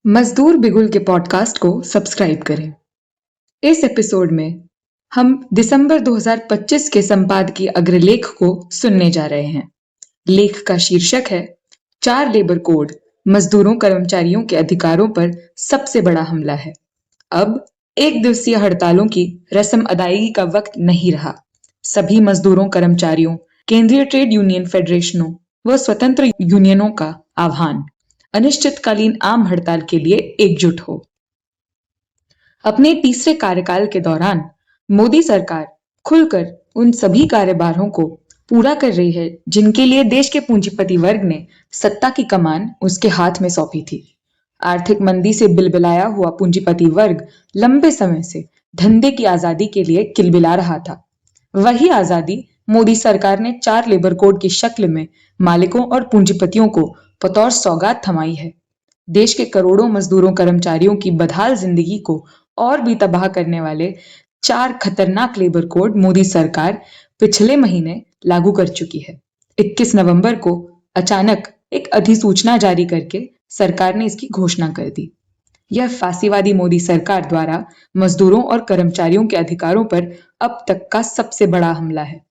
मजदूर बिगुल के पॉडकास्ट को सब्सक्राइब करें। इस एपिसोड में हम दिसंबर 2025 के संपादकीय अग्रलेख को सुनने जा रहे हैं। लेख का शीर्षक है चार लेबर कोड मजदूरों कर्मचारियों के अधिकारों पर सबसे बड़ा हमला है। अब एक दिवसीय हड़तालों की रस्म अदायगी का वक्त नहीं रहा। सभी मजदूरों कर्मचारियों, केंद्रीय ट्रेड यूनियन फेडरेशनों व स्वतंत्र यूनियनों का आह्वान, अनिश्चितकालीन आम हड़ताल के लिए एकजुट हो। अपने तीसरे कार्यकाल के दौरान मोदी सरकार खुलकर उन सभी कार्यभारों को पूरा कर रही है जिनके लिए देश के पूंजीपति वर्ग ने सत्ता की कमान उसके हाथ में सौंपी थी। आर्थिक मंदी से बिलबिलाया हुआ पूंजीपति वर्ग लंबे समय से धंधे की आजादी के लिए किलबिला रहा था। वही आजादी मोदी सरकार ने चार लेबर कोड की शक्ल में मालिकों और पूंजीपतियों को बतौर सौगात थमाई है। देश के करोड़ों मजदूरों कर्मचारियों की बदहाल जिंदगी को और भी तबाह करने वाले चार खतरनाक लेबर कोड मोदी सरकार पिछले महीने लागू कर चुकी है। 21 नवंबर को अचानक एक अधिसूचना जारी करके सरकार ने इसकी घोषणा कर दी। यह फांसीवादी मोदी सरकार द्वारा मजदूरों और कर्मचारियों के अधिकारों पर अब तक का सबसे बड़ा हमला है।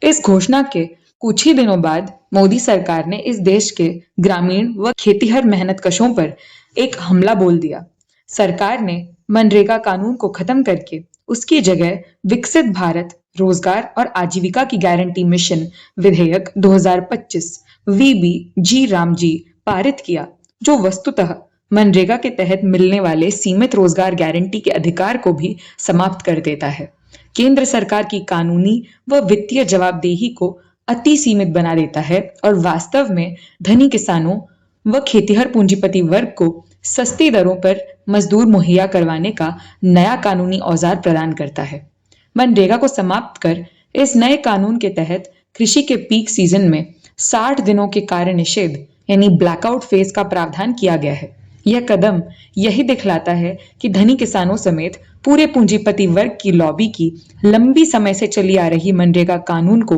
इस घोषणा के कुछ ही दिनों बाद मोदी सरकार ने इस देश के ग्रामीण व खेतीहर मेहनतकशों पर एक हमला बोल दिया। सरकार ने मनरेगा कानून को खत्म करके उसकी जगह विकसित भारत रोजगार और आजीविका की गारंटी मिशन विधेयक 2025 वीबी जी राम जी पारित किया, जो वस्तुतः मनरेगा के तहत मिलने वाले सीमित रोजगार गारंटी के अधिकार को भी समाप्त कर देता है। केंद्र सरकार की कानूनी व वित्तीय जवाबदेही को अति सीमित बना देता है और वास्तव में धनी किसानों व खेतीहर पूंजीपति वर्ग को सस्ती दरों पर मजदूर मुहैया करवाने का नया कानूनी औजार प्रदान करता है। मनरेगा को समाप्त कर इस नए कानून के तहत कृषि के पीक सीजन में 60 दिनों के कार्य निषेध यानी ब्लैकआउट फेज का प्रावधान किया गया है। यह कदम यही दिखलाता है कि धनी किसानों समेत पूरे पूंजीपति वर्ग की लॉबी की लंबी समय से चली आ रही मनरेगा कानून को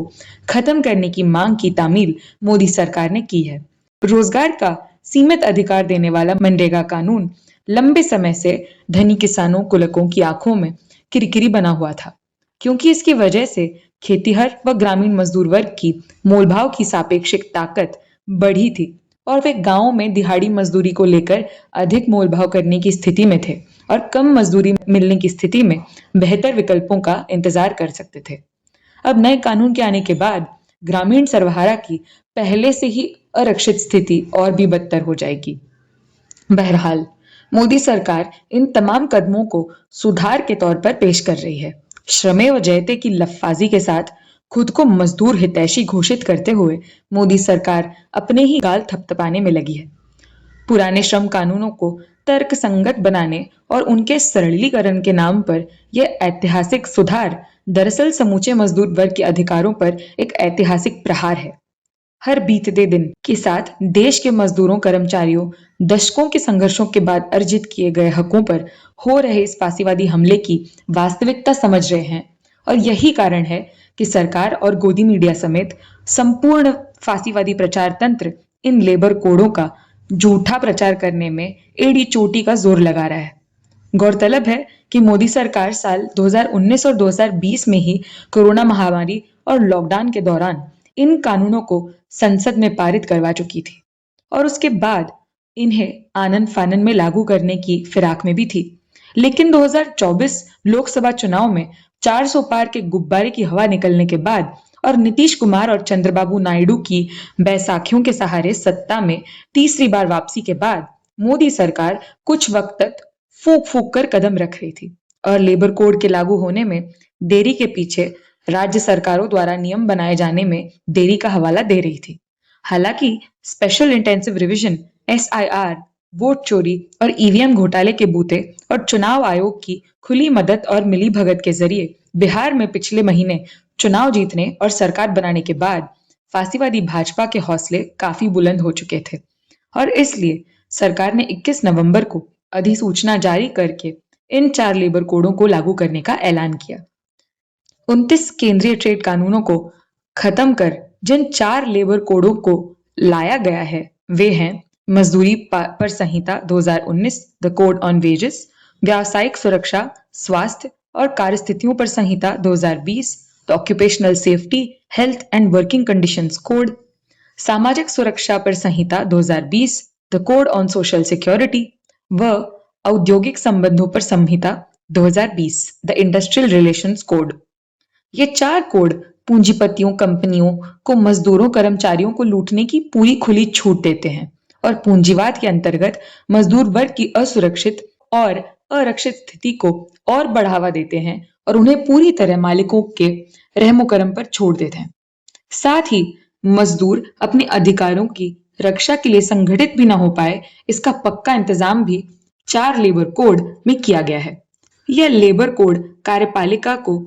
खत्म करने की मांग की तामील मोदी सरकार ने की है। रोजगार का सीमित अधिकार देने वाला मनरेगा कानून लंबे समय से धनी किसानों कुलकों की आंखों में किरकिरी बना हुआ था, क्योंकि इसकी वजह से खेतीहर व ग्रामीण मजदूर वर्ग की मोलभाव की सापेक्षिक ताकत बढ़ी थी और वे गांवों में दिहाड़ी मजदूरी को लेकर अधिक मोलभाव करने की स्थिति में थे और कम मजदूरी मिलने की स्थिति में बेहतर विकल्पों का इंतजार कर सकते थे। अब नए कानून के आने के बाद ग्रामीण सर्वहारा की पहले से ही आरक्षित स्थिति और भी बदतर हो जाएगी। बहरहाल मोदी सरकार इन तमाम कदमों को सुधार के तौर पर पेश कर रही है। श्रमेव जयते की लफ्फाजी के साथ खुद को मजदूर हितैषी घोषित करते हुए मोदी सरकार अपने ही गाल थपथपाने में लगी है। पुराने श्रम कानूनों को तर्कसंगत बनाने और उनके सरलीकरण के नाम पर यह ऐतिहासिक सुधार दरअसल समूचे मजदूर वर्ग के अधिकारों पर एक ऐतिहासिक प्रहार है। हर बीतते दिन के साथ देश के मजदूरों कर्मचारियों दशकों के संघर्षों के बाद अर्जित किए गए हकों पर हो रहे इस फांसीवादी हमले की वास्तविकता समझ रहे हैं और यही कारण है कि सरकार और गोदी मीडिया समेत संपूर्ण फांसीवादी प्रचार तंत्र इन लेबर कोडों का झूठा प्रचार करने में एड़ी चोटी का जोर लगा रहा है। गौरतलब है कि मोदी सरकार साल 2019 और 2020 में ही कोरोना महामारी और लॉकडाउन के दौरान इन कानूनों को संसद में पारित करवा चुकी थी और उसके बाद इन्हें आनन फानन में लागू करने की फिराक में भी थी। लेकिन 2024 लोकसभा चुनाव में 400 पार के गुब्बारे की हवा निकलने के बाद और नीतीश कुमार और चंद्रबाबू नायडू की बैसाखियों के सहारे सत्ता में तीसरी बार वापसी के बाद मोदी सरकार कुछ वक्त तक फूंक फूंक कर कदम रख रही थी और लेबर कोड के लागू होने में देरी के पीछे राज्य सरकारों द्वारा नियम बनाए जाने में देरी का हवाला दे रही थी। हालांकि special intensive revision SIR, vote चोरी और ईवीएम घोटाले के बूते और चुनाव आयोग की खुली मदद और मिलीभगत के जरिए बिहार में पिछले महीने चुनाव जीतने और सरकार बनाने के बाद फांसीवादी भाजपा के हौसले काफी बुलंद हो चुके थे और इसलिए सरकार ने 21 नवंबर को अधिसूचना जारी करके इन चार लेबर कोडों को लागू करने का ऐलान किया। 29 केंद्रीय ट्रेड कानूनों को खत्म कर जिन चार लेबर कोडों को लाया गया है वे हैं मजदूरी पर संहिता 2019, द कोड ऑन वेजेस, व्यावसायिक सुरक्षा, स्वास्थ्य और कार्यस्थितियों पर संहिता 2020, the occupational safety, health and working conditions code, सामाजिक सुरक्षा पर संहिता 2020, the code on social security व औद्योगिक संबंधों पर संहिता 2020, द इंडस्ट्रियल रिलेशंस कोड। ये 4 कोड पूंजीपतियों, कंपनियों को मजदूरों, कर्मचारियों को लूटने की पूरी खुली छूट देते हैं और पूंजीवाद के अंतर्गत मजदूर वर्ग की असुरक्षित और अरक्षित स्थिति को और बढ़ावा देते हैं और उन्हें पूरी तरह मालिकों के रहमो करम पर छोड़ देते हैं। साथ ही मजदूर अपने अधिकारों की रक्षा के लिए संगठित भी ना हो पाए, इसका पक्का इंतजाम भी 4 लेबर कोड में किया गया है। यह लेबर कोड कार्यपालिका को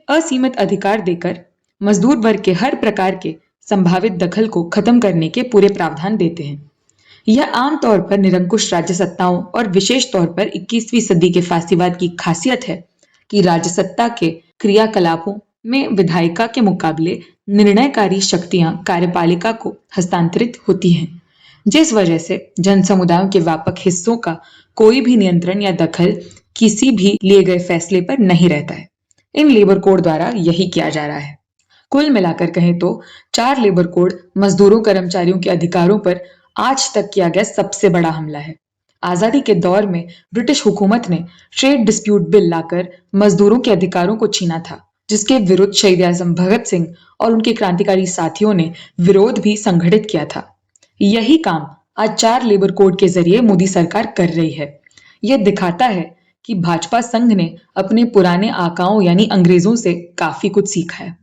असीमित अधिकार देकर मजदूर वर्ग के हर प्रकार के संभावित दखल को खत्म करने के पूरे प्रावधान देते हैं। यह आमतौर पर निरंकुश राज्य सत्ताओं और विशेष तौर पर 21वीं सदी के फासीवाद की खासियत है कि राज्य सत्ता के क्रियाकलापों में विधायिका के मुकाबले निर्णयकारी शक्तियां कार्यपालिका को हस्तांतरित होती हैं, जिस वजह से जन समुदायों के व्यापक हिस्सों का कोई भी नियंत्रण या दखल किसी भी लिए गए फैसले पर नहीं रहता है। इन लेबर कोड द्वारा यही किया जा रहा है। कुल मिलाकर कहें तो 4 लेबर कोड मजदूरों, कर्मचारियों के अधिकारों पर आज तक किया गया सबसे बड़ा हमला है। आजादी के दौर में ब्रिटिश हुकूमत ने ट्रेड डिस्प्यूट बिल लाकर मजदूरों के अधिकारों को छीना था, जिसके विरुद्ध शहीद आजम भगत सिंह और उनके क्रांतिकारी साथियों ने विरोध भी संगठित किया था। यही काम आज 4 लेबर कोड के जरिए मोदी सरकार कर रही है। यह दिखाता है कि भाजपा संघ ने अपने पुराने आकाओं यानी अंग्रेजों से काफी कुछ सीखा है।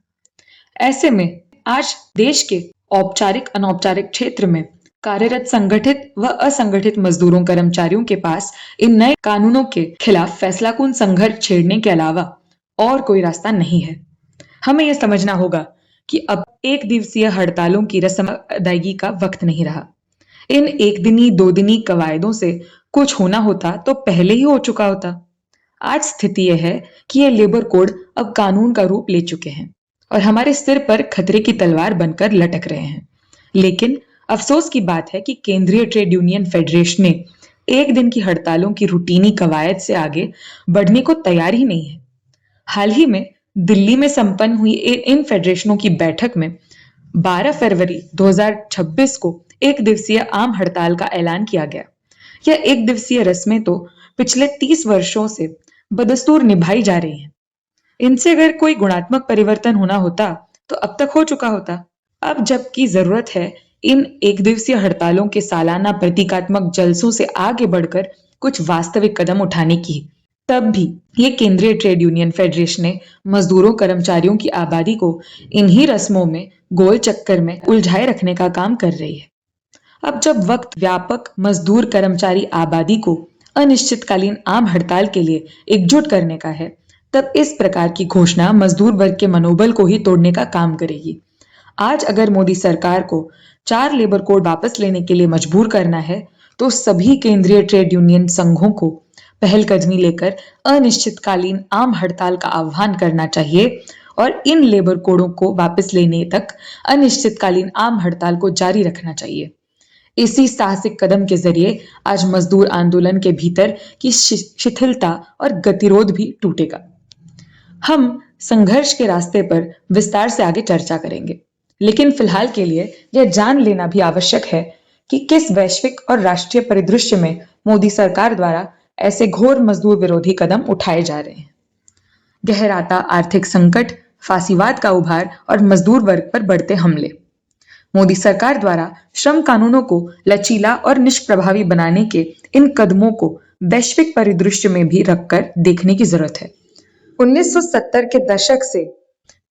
ऐसे में आज देश के औपचारिक अनौपचारिक क्षेत्र में कार्यरत संगठित व असंगठित मजदूरों, कर्मचारियों के पास इन नए कानूनों के खिलाफ फैसलाकुन संघर्ष छेड़ने के अलावा और कोई रास्ता नहीं है। हमें यह समझना होगा कि अब एक दिवसीय हड़तालों की रस्म अदायगी का वक्त नहीं रहा। इन एक दिनी, 2 दिनी कवायदों से कुछ होना होता तो पहले ही हो चुका होता। आज स्थिति यह है कि ये लेबर कोड अब कानून का रूप ले चुके हैं और हमारे सिर पर खतरे की तलवार बनकर लटक रहे हैं। लेकिन अफसोस की बात है कि केंद्रीय ट्रेड यूनियन फेडरेशन ने एक दिन की हड़तालों की रूटीनी कवायद से आगे बढ़ने को तैयार ही नहीं है। हाल ही में दिल्ली में संपन्न हुई इन फेडरेशनों की बैठक में 12 फरवरी 2026 को एक दिवसीय आम हड़ताल का ऐलान किया गया। यह एक दिवसीय रस्में तो पिछले 30 वर्षों से बदस्तूर निभाई जा रही हैं। इनसे अगर कोई गुणात्मक परिवर्तन होना होता तो अब तक हो चुका होता। अब जबकि जरूरत है इन एक दिवसीय हड़तालों के सालाना प्रतीकात्मक जलसों से आगे बढ़कर कुछ वास्तविक कदम उठाने की, तब भी ये केंद्रीय ट्रेड यूनियन फेडरेशन ने मजदूरों, कर्मचारियों की आबादी को इन्हीं रस्मों में गोल चक्कर में उलझाए रखने का काम कर रही है। अब जब वक्त व्यापक मजदूर कर्मचारी आबादी को अनिश्चितकालीन आम हड़ताल के लिए एकजुट करने का है, तब इस प्रकार की घोषणा मजदूर वर्ग के मनोबल को ही तोड़ने का काम करेगी। आज अगर मोदी सरकार को 4 लेबर कोड वापस लेने के लिए मजबूर करना है, तो सभी केंद्रीय ट्रेड यूनियन संघों को पहलकदमी लेकर अनिश्चितकालीन आम हड़ताल का आह्वान करना चाहिए और इन लेबर कोडों को वापस लेने तक अनिश्चितकालीन आम हड़ताल को जारी रखना चाहिए। इसी साहसिक कदम के जरिए आज मजदूर आंदोलन के भीतर की शिथिलता और गतिरोध भी टूटेगा। हम संघर्ष के रास्ते पर विस्तार से आगे चर्चा करेंगे, लेकिन फिलहाल के लिए यह जान लेना भी आवश्यक है कि किस वैश्विक और राष्ट्रीय परिदृश्य में मोदी सरकार द्वारा ऐसे घोर मजदूर विरोधी कदम उठाए जा रहे हैं। गहराता आर्थिक संकट, फासीवाद का उभार और मजदूर वर्ग पर बढ़ते हमले। मोदी सरकार द्वारा श्रम कानूनों को लचीला और निष्प्रभावी बनाने के इन कदमों को वैश्विक परिदृश्य में भी रखकर देखने की जरूरत है। 1970 के दशक से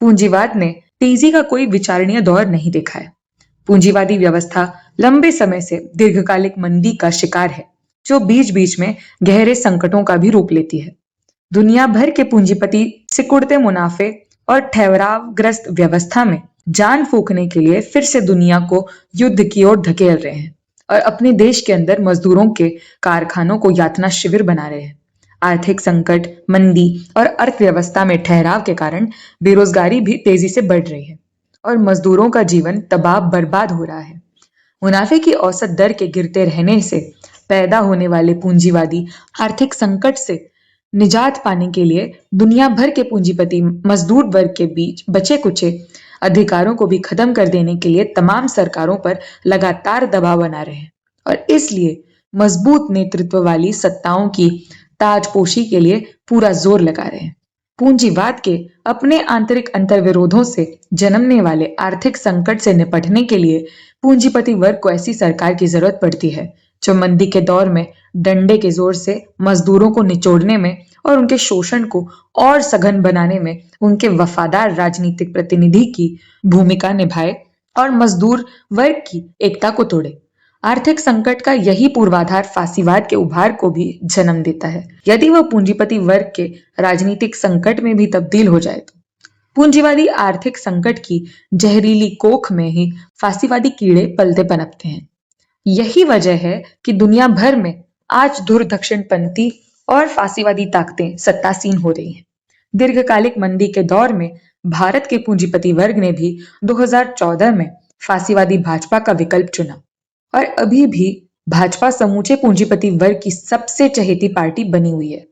पूंजीवाद ने तेजी का कोई विचारणीय दौर नहीं देखा है। पूंजीवादी व्यवस्था लंबे समय से दीर्घकालिक मंदी का शिकार है, जो बीच बीच में गहरे संकटों का भी रूप लेती है। दुनिया भर के पूंजीपति सिकुड़ते मुनाफे और ठहरावग्रस्त व्यवस्था में जान फूंकने के लिए फिर से दुनिया को युद्ध की ओर धकेल रहे हैं और अपने देश के अंदर मजदूरों के कारखानों को यातना शिविर बना रहे हैं। आर्थिक संकट, मंदी और अर्थव्यवस्था में ठहराव के कारण बेरोजगारी भी तेजी से बढ़ रही है और मजदूरों का जीवन तबाह बर्बाद हो रहा है। मुनाफे की औसत दर के गिरते रहने से पैदा होने वाले पूंजीवादी आर्थिक संकट से निजात पाने के लिए दुनिया भर के पूंजीपति मजदूर वर्ग के बीच बचे कुचे अधिकारों को भी खत्म कर देने के लिए तमाम सरकारों पर लगातार दबाव बना रहे हैं और इसलिए मजबूत नेतृत्व वाली सत्ताओं की ताजपोशी के लिए पूरा जोर लगा रहे हैं। पूंजीवाद के अपने आंतरिक अंतर्विरोधों से जन्मने वाले आर्थिक संकट से निपटने के लिए पूंजीपति वर्ग को ऐसी सरकार की जरूरत पड़ती है जो मंदी के दौर में डंडे के जोर से मजदूरों को निचोड़ने में और उनके शोषण को और सघन बनाने में उनके वफादार राजनीतिक प्रतिनिधि की भूमिका निभाए और मजदूर वर्ग की एकता को तोड़े। आर्थिक संकट का यही पूर्वाधार फांसीवाद के उभार को भी जन्म देता है। यदि वह पूंजीपति वर्ग के राजनीतिक संकट में भी तब्दील हो जाए तो पूंजीवादी आर्थिक संकट की जहरीली कोख में ही फांसीवादी कीड़े पलते पनपते हैं। यही वजह है कि दुनिया भर में आज धुर दक्षिणपंथी और फांसीवादी ताकतें सत्तासीन हो रही हैं। दीर्घकालिक मंदी के दौर में भारत के पूंजीपति वर्ग ने भी 2014 में फांसीवादी भाजपा का विकल्प चुना और अभी भी भाजपा समूचे पूंजीपति वर्ग की सबसे चहेती पार्टी बनी हुई है।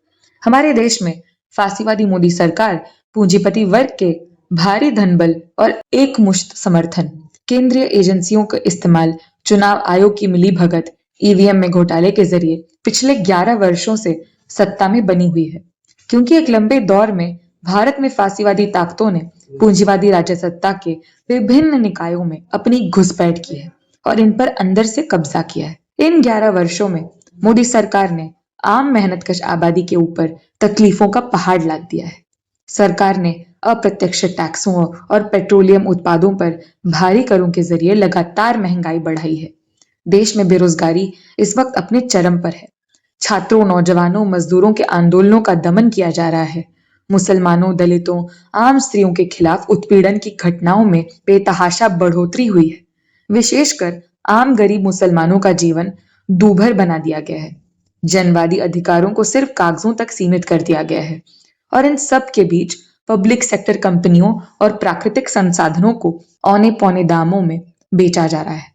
हमारे देश में फांसीवादी मोदी सरकार पूंजीपति वर्ग के भारी धनबल और एक मुश्त समर्थन, केंद्रीय एजेंसियों का इस्तेमाल, चुनाव आयोग की मिलीभगत, ईवीएम में घोटाले के जरिए पिछले 11 वर्षों से सत्ता में बनी हुई है। क्योंकि एक लंबे दौर में भारत में फांसीवादी ताकतों ने पूंजीवादी राजसत्ता के विभिन्न निकायों में अपनी घुसपैठ की है और इन पर अंदर से कब्जा किया है। इन 11 वर्षों में मोदी सरकार ने आम मेहनतकश आबादी के ऊपर तकलीफों का पहाड़ लाद दिया है। सरकार ने अप्रत्यक्ष टैक्सों और पेट्रोलियम उत्पादों पर भारी करों के जरिए लगातार महंगाई बढ़ाई है। देश में बेरोजगारी इस वक्त अपने चरम पर है। छात्रों, नौजवानों, मजदूरों के आंदोलनों का दमन किया जा रहा है। मुसलमानों, दलितों, आम स्त्रियों के खिलाफ उत्पीड़न की घटनाओं में बेतहाशा बढ़ोतरी हुई है। विशेषकर आम गरीब मुसलमानों का जीवन दूभर बना दिया गया है। जनवादी अधिकारों को सिर्फ कागजों तक सीमित कर दिया गया है और इन सब के बीच पब्लिक सेक्टर कंपनियों और प्राकृतिक संसाधनों को औने पौने दामों में बेचा जा रहा है।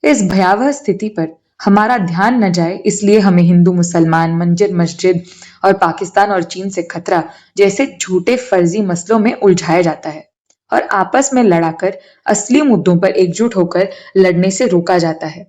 इस भयावह स्थिति पर हमारा ध्यान न जाए, इसलिए हमें हिंदू, मुसलमान, मंदिर, मस्जिद और पाकिस्तान और चीन से खतरा जैसे झूठे फर्जी मसलों में उलझाया जाता है और आपस में लड़ाकर असली मुद्दों पर एकजुट होकर लड़ने से रोका जाता है।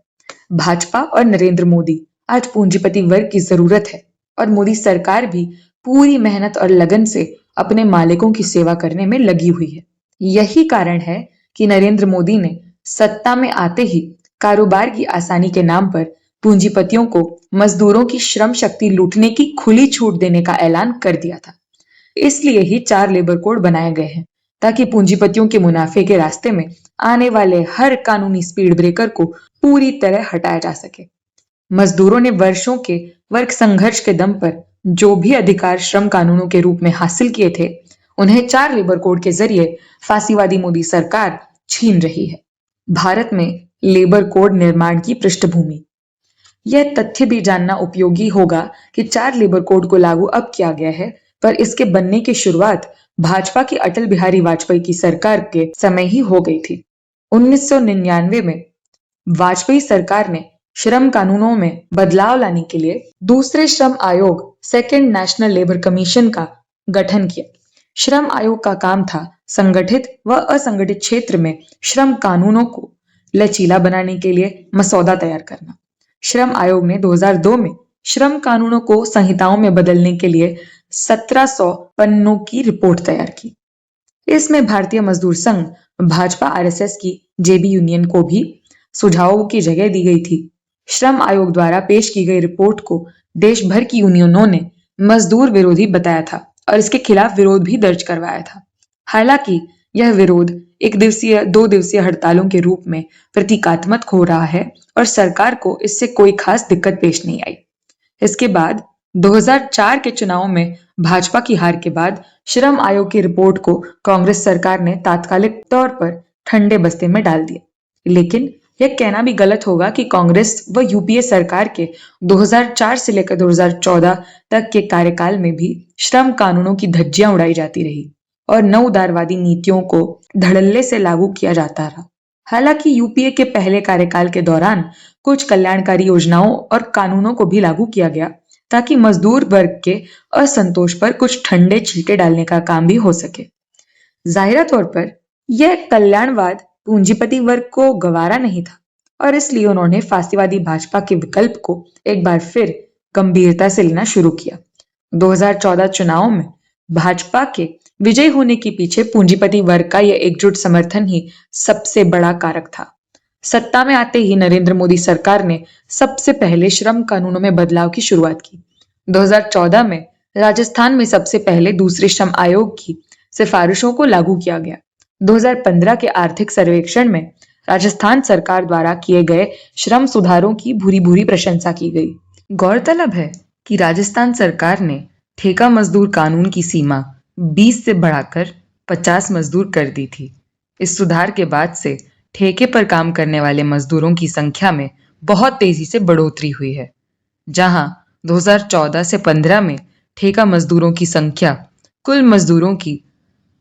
भाजपा और नरेंद्र मोदी आज पूंजीपति वर्ग की जरूरत है और मोदी सरकार भी पूरी मेहनत और लगन से अपने मालिकों की सेवा करने में लगी हुई है। यही कारण है कि नरेंद्र मोदी ने सत्ता में आते ही कारोबार की आसानी के नाम पर पूंजीपतियों को मजदूरों की श्रम शक्ति लूटने की खुली छूट देने का ऐलान कर दिया था। इसलिए ही 4 लेबर कोड बनाए गए हैं ताकि पूंजीपतियों के मुनाफे के रास्ते में आने वाले हर कानूनी स्पीड ब्रेकर को पूरी तरह हटाया जा सके। मजदूरों ने वर्षों के वर्ग संघर्ष के दम पर जो भी अधिकार श्रम कानूनों के रूप में हासिल किए थे, उन्हें 4 लेबर कोड के जरिए फांसीवादी मोदी सरकार छीन रही है। भारत में लेबर कोड निर्माण की पृष्ठभूमि। यह तथ्य भी जानना उपयोगी होगा कि 4 लेबर कोड को लागू अब किया गया है, पर इसके बनने की शुरुआत भाजपा की अटल बिहारी वाजपेयी की सरकार के समय ही हो गई थी। 1999 में वाजपेयी सरकार ने श्रम कानूनों में बदलाव लाने के लिए दूसरे श्रम आयोग, सेकेंड नेशनल लेबर कमीशन का गठन किया। श्रम आयोग का काम था संगठित व असंगठित क्षेत्र में श्रम कानूनों को लचीला बनाने के लिए मसौदा तैयार करना। श्रम आयोग ने 2002 में श्रम कानूनों को संहिताओं में बदलने के लिए 1700 पन्नों की रिपोर्ट तैयार की। इसमें भारतीय मजदूर संघ, भाजपा, आरएसएस की जेबी यूनियन को भी सुझावों की जगह दी गई थी। श्रम आयोग द्वारा पेश की गई रिपोर्ट को देश भर की यूनियनों ने मजदूर विरोधी बताया था और इसके खिलाफ विरोध भी दर्ज करवाया था। हालांकि यह विरोध 1 दिवसीय, 2 दिवसीय हड़तालों के रूप में प्रतीकात्मक हो रहा है और सरकार को इससे कोई खास दिक्कत पेश नहीं आई। इसके बाद 2004 के चुनाव में भाजपा की हार के बाद श्रम आयोग की रिपोर्ट को कांग्रेस सरकार ने तात्कालिक तौर पर ठंडे बस्ते में डाल दिया। लेकिन यह कहना भी गलत होगा कि कांग्रेस व यूपीए सरकार के 2004 से लेकर 2014 तक के कार्यकाल में भी श्रम कानूनों की धज्जियां उड़ाई जाती रही और नव उदारवादी नीतियों को धड़ल्ले से लागू किया जाता रहा। हालांकि यूपीए के पहले कार्यकाल के दौरान कुछ कल्याणकारी योजनाओं और कानूनों को भी लागू किया गया ताकि मजदूर वर्ग के असंतोष पर कुछ ठंडे छींटे डालने का काम भी हो सके। जाहिरा तौर पर यह कल्याणवाद पूंजीपति वर्ग को गवारा नहीं था और इसलिए उन्होंने फांसीवादी भाजपा के विकल्प को एक बार फिर गंभीरता से लेना शुरू किया। 2014 चुनाव में भाजपा के विजयी होने के पीछे पूंजीपति वर्ग का यह एकजुट समर्थन ही सबसे बड़ा कारक था। सत्ता में आते ही नरेंद्र मोदी सरकार ने सबसे पहले श्रम कानूनों में बदलाव की शुरुआत की। 2014 में राजस्थान में सबसे पहले दूसरे श्रम आयोग की सिफारिशों को लागू किया गया। 2015 के आर्थिक सर्वेक्षण में राजस्थान सरकार द्वारा किए गए श्रम सुधारों की भूरी भूरी प्रशंसा की गई। गौरतलब है कि राजस्थान सरकार ने ठेका मजदूर कानून की सीमा 20 से बढ़ाकर 50 मजदूर कर दी थी। इस सुधार के बाद से ठेके पर काम करने वाले मजदूरों की संख्या में बहुत तेजी से बढ़ोतरी हुई है। जहां 2014 से 15 में ठेका मजदूरों की संख्या कुल मजदूरों की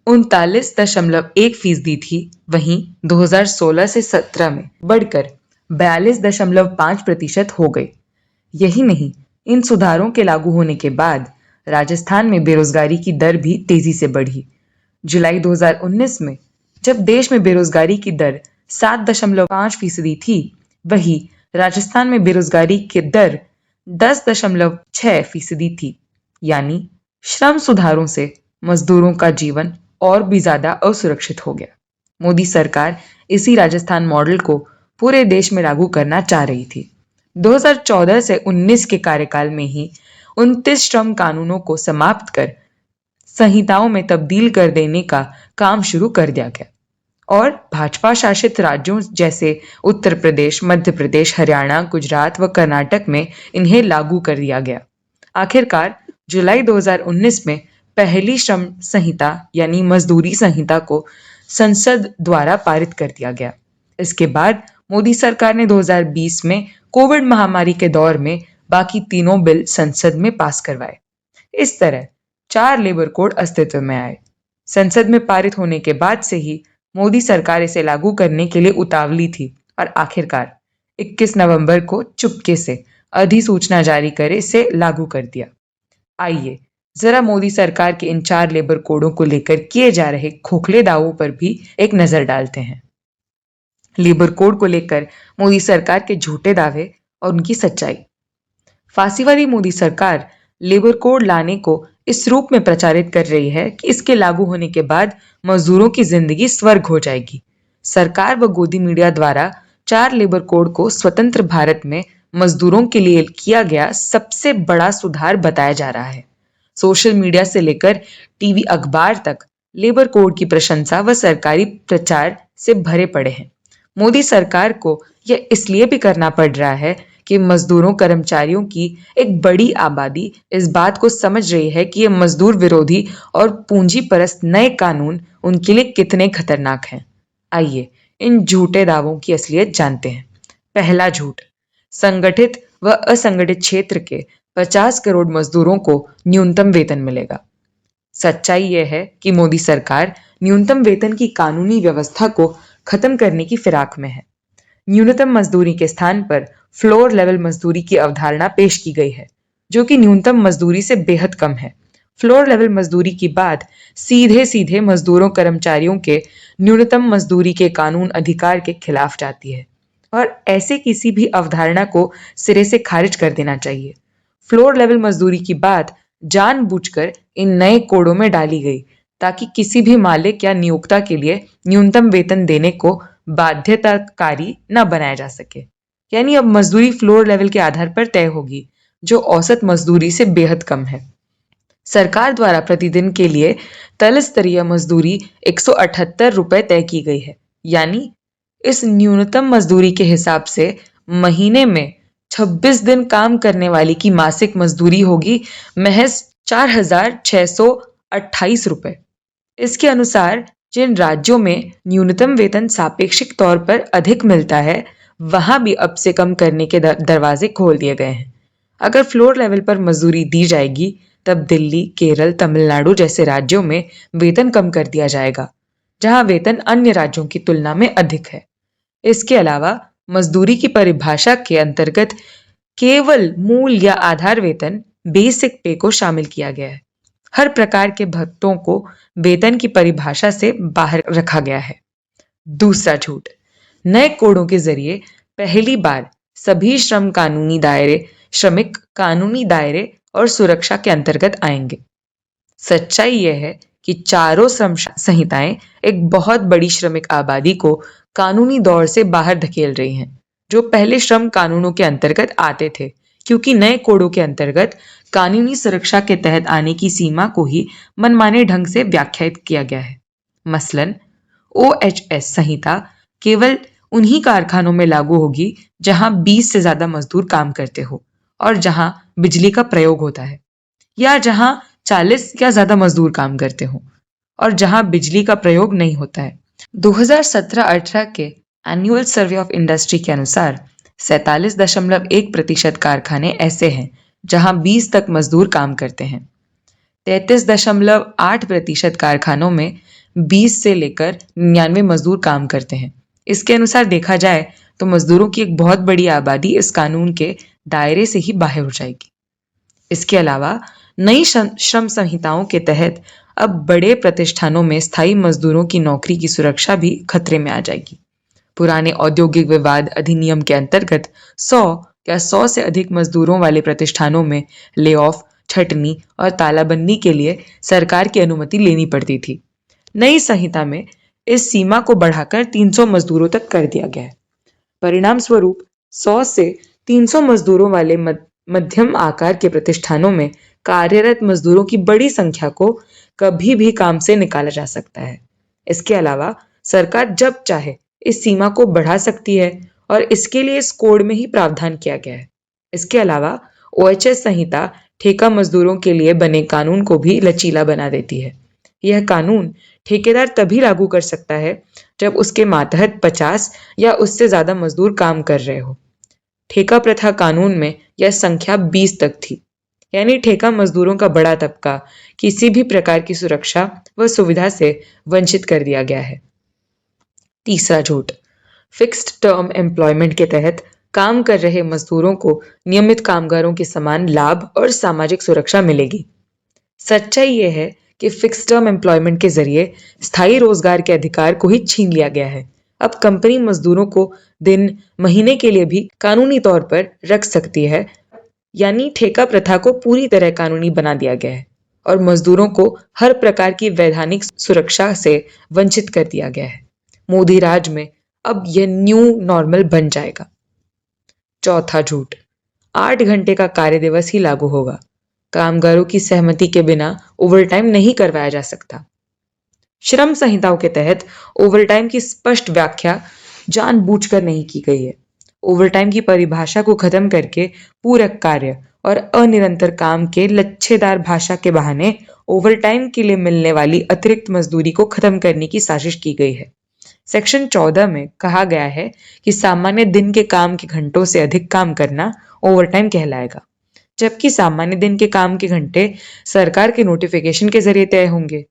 39.1% थी, वहीं 2016 से 17 में बढ़कर 42.5% हो गई। यही नहीं, इन सुधारों के लागू होने के बाद राजस्थान में बेरोजगारी की दर भी तेजी से बढ़ी। जुलाई 2019 में जब देश में बेरोजगारी की दर 7.5% थी, वहीं राजस्थान में बेरोजगारी की दर 10.6% थी। यानी श्रम सुधारों से मजदूरों का जीवन और भी ज्यादा असुरक्षित हो गया। मोदी सरकार इसी राजस्थान मॉडल को पूरे देश में लागू करना चाह रही थी। 2014 से 19 के कार्यकाल में ही 29 श्रम कानूनों को समाप्त कर संहिताओं में तब्दील कर देने का काम शुरू कर दिया गया और भाजपा शासित राज्यों जैसे उत्तर प्रदेश, मध्य प्रदेश, हरियाणा, गुजरात व कर्नाटक में इन्हें लागू कर दिया गया। आखिरकार जुलाई 2019 में पहली श्रम संहिता यानी मजदूरी संहिता को संसद द्वारा पारित कर दिया गया। इसके बाद मोदी सरकार ने 2020 में कोविड महामारी के दौर में बाकी तीनों बिल संसद में पास करवाए। इस तरह 4 लेबर कोड अस्तित्व में आए। संसद में पारित होने के बाद से ही मोदी सरकार इसे लागू करने के लिए उतावली थी और आखिरकार 21 नवंबर को चुपके से अधिसूचना जारी कर इसे लागू कर दिया। आइए जरा मोदी सरकार के इन 4 लेबर कोडों को लेकर किए जा रहे खोखले दावों पर भी एक नजर डालते हैं। लेबर कोड को लेकर मोदी सरकार के झूठे दावे और उनकी सच्चाई। फांसीवादी मोदी सरकार लेबर कोड लाने को इस रूप में प्रचारित कर रही है कि इसके लागू होने के बाद मजदूरों की जिंदगी स्वर्ग हो जाएगी। सरकार व गोदी मीडिया द्वारा 4 लेबर कोड को स्वतंत्र भारत में मजदूरों के लिए किया गया सबसे बड़ा सुधार बताया जा रहा है। सोशल मीडिया से लेकर टीवी, अखबार तक लेबर कोड की प्रशंसा व सरकारी प्रचार से भरे पड़े हैं। मोदी सरकार को यह इसलिए भी करना पड़ रहा है कि मजदूरों, कर्मचारियों की एक बड़ी आबादी इस बात को समझ रही है कि ये मजदूर विरोधी और पूंजी परस्त नए कानून उनके लिए कितने खतरनाक हैं। आइए इन झूठे दावों की असलियत जानते हैं। पहला झूठ, संगठित व असंगठित क्षेत्र के 50 करोड़ मजदूरों को न्यूनतम वेतन मिलेगा। सच्चाई यह है कि मोदी सरकार न्यूनतम वेतन की कानूनी व्यवस्था को खत्म करने की फिराक में है। न्यूनतम मजदूरी के स्थान पर फ्लोर लेवल मजदूरी की अवधारणा पेश की गई है, जो कि न्यूनतम मजदूरी से बेहद कम है। फ्लोर लेवल मजदूरी की बात सीधे सीधे मजदूरों, कर्मचारियों के न्यूनतम मजदूरी के कानून अधिकार के खिलाफ जाती है और ऐसे किसी भी अवधारणा को सिरे से खारिज कर देना चाहिए। फ्लोर लेवल मजदूरी की बात जानबूझकर इन नए कोडों में डाली गई ताकि किसी भी मालिक या नियोक्ता के लिए न्यूनतम वेतन देने को बाध्यताकारी न बनाया जा सके। यानी अब मजदूरी फ्लोर लेवल के आधार पर तय होगी, जो औसत मजदूरी से बेहद कम है। सरकार द्वारा प्रतिदिन के लिए तल स्तरीय मजदूरी 178 रुपए तय की गई है। यानी इस न्यूनतम मजदूरी के हिसाब से महीने में 26 दिन काम करने वाली की मासिक मजदूरी होगी महज 4,628 रुपए। इसके अनुसार जिन राज्यों में न्यूनतम वेतन सापेक्षिक तौर पर अधिक मिलता है, वहां भी अब से कम करने के दरवाजे खोल दिए गए हैं। अगर फ्लोर लेवल पर मजदूरी दी जाएगी, तब दिल्ली, केरल, तमिलनाडु जैसे राज्यों में वेतन कम कर दिया जाएगा, जहां वेतन अन्य राज्यों की तुलना में अधिक है। इसके अलावा मजदूरी की परिभाषा के अंतर्गत केवल मूल या आधार वेतन बेसिक पे को शामिल किया गया है। हर प्रकार के भत्तों को वेतन की परिभाषा से बाहर रखा गया है। दूसरा झूठ, नए कोडों के जरिए पहली बार सभी श्रमिक कानूनी दायरे और सुरक्षा के अंतर्गत आएंगे। सच्चाई यह है कि चारों श्रम संहिताएं एक बहुत बड़ी श्रमिक आबादी को कानूनी दौर से बाहर धकेल रही हैं, जो पहले श्रम कानूनों के अंतर्गत आते थे, क्योंकि नए कोडों के अंतर्गत कानूनी सुरक्षा के तहत आने की सीमा को ही मनमाने ढंग से व्याख्यायित किया गया है। मसलन OHS संहिता केवल उन्हीं कारखानों में लागू होगी जहां 20 से ज्यादा मजदूर काम करते हो और जहां बिजली का प्रयोग होता है, या जहां 40 या ज्यादा मजदूर काम करते हो और जहां बिजली का प्रयोग नहीं होता है। 2017-18 के एनुअल सर्वे ऑफ इंडस्ट्री के अनुसार 47.1% कारखाने ऐसे हैं जहां 20 तक मजदूर काम करते हैं। 33.8% कारखानों में 20 से लेकर 99 मजदूर काम करते हैं। इसके अनुसार देखा जाए तो मजदूरों की एक बहुत बड़ी आबादी इस कानून के दायरे से ही बाहर हो जाएगी। इसके अलावा नई श्रम संहिताओं के तहत अब बड़े प्रतिष्ठानों में स्थायी मजदूरों की नौकरी की सुरक्षा भी खतरे में आ जाएगी। पुराने औद्योगिक विवाद अधिनियम के अंतर्गत 100 या 100 से अधिक मजदूरों वाले प्रतिष्ठानों में ले ऑफ, छटनी और तालाबंदी के लिए सरकार की अनुमति लेनी पड़ती थी। नई संहिता में इस सीमा को बढ़ाकर 300 मजदूरों तक कर दिया गया है। परिणाम स्वरूप 100 से 300 मजदूरों वाले मध्यम आकार के प्रतिष्ठानों में कार्यरत मजदूरों की बड़ी संख्या को कभी भी काम से निकाला जा सकता है। इसके अलावा सरकार जब चाहे इस सीमा को बढ़ा सकती है और इसके लिए इस कोड में ही प्रावधान किया गया है। इसके अलावा OHS संहिता ठेका मजदूरों के लिए बने कानून को भी लचीला बना देती है। यह कानून ठेकेदार तभी लागू कर सकता है जब उसके मातहत 50 या उससे ज्यादा मजदूर काम कर रहे हो। ठेका प्रथा कानून में यह संख्या 20 तक थी, यानी ठेका मजदूरों का बड़ा तबका किसी भी प्रकार की सुरक्षा व सुविधा से वंचित कर दिया गया है। तीसरा झूठ, फिक्स्ड टर्म एम्प्लॉयमेंट के तहत काम कर रहे मजदूरों को नियमित कामगारों के समान लाभ और सामाजिक सुरक्षा मिलेगी। सच्चाई यह है कि फिक्स्ड टर्म एम्प्लॉयमेंट के जरिए स्थायी रोजगार के अधिकार को ही छीन लिया गया है। अब कंपनी मजदूरों को दिन, महीने के लिए भी कानूनी तौर पर रख सकती है, यानी ठेका प्रथा को पूरी तरह कानूनी बना दिया गया है और मजदूरों को हर प्रकार की वैधानिक सुरक्षा से वंचित कर दिया गया है। मोदी राज में अब यह न्यू नॉर्मल बन जाएगा। चौथा झूठ, 8 घंटे का कार्य दिवस ही लागू होगा। कामगारों की सहमति के बिना ओवरटाइम नहीं करवाया जा सकता। श्रम संहिताओं के तहत ओवरटाइम की स्पष्ट व्याख्या जानबूझकर नहीं की गई है। ओवरटाइम की परिभाषा को खत्म करके पूरक कार्य और अनिरंतर काम के लच्छेदार भाषा के बहाने ओवरटाइम के लिए मिलने वाली अतिरिक्त मजदूरी को खत्म करने की साजिश की गई है। सेक्शन 14 में कहा गया है कि सामान्य दिन के काम के घंटों से अधिक काम करना ओवरटाइम कहलाएगा, जबकि सामान्य दिन के काम के घंटे सरकार के नोटिफिकेशन के जरिए तय होंगे।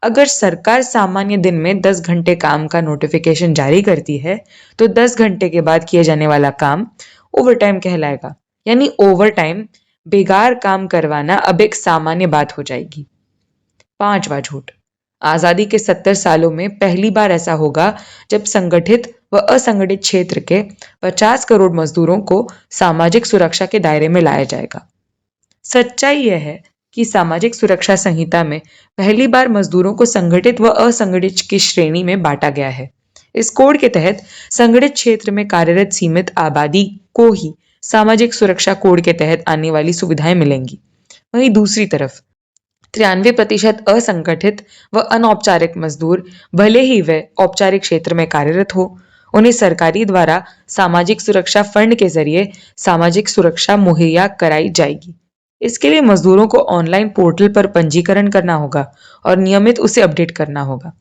अगर सरकार सामान्य दिन में 10 घंटे काम का नोटिफिकेशन जारी करती है तो 10 घंटे के बाद किए जाने वाला काम ओवरटाइम कहलाएगा, यानी ओवरटाइम बेकार काम करवाना अब एक सामान्य बात हो जाएगी। पांचवा झूठ, आजादी के 70 सालों में पहली बार ऐसा होगा जब संगठित व असंगठित क्षेत्र के 50 करोड़ मजदूरों को सामाजिक सुरक्षा के दायरे में लाया जाएगा। सच्चाई यह है कि सामाजिक सुरक्षा संहिता में पहली बार मजदूरों को संगठित व असंगठित की श्रेणी में बांटा गया है। इस कोड के तहत संगठित क्षेत्र में कार्यरत सीमित आबादी को ही सामाजिक सुरक्षा कोड के तहत आने वाली सुविधाएं मिलेंगी। वहीं दूसरी तरफ 93% असंगठित व अनौपचारिक मजदूर, भले ही वे औपचारिक क्षेत्र में कार्यरत हो, उन्हें सरकारी द्वारा सामाजिक सुरक्षा फंड के जरिए सामाजिक सुरक्षा मुहैया कराई जाएगी। इसके लिए मजदूरों को ऑनलाइन पोर्टल पर पंजीकरण करना होगा और नियमित उसे अपडेट करना होगा।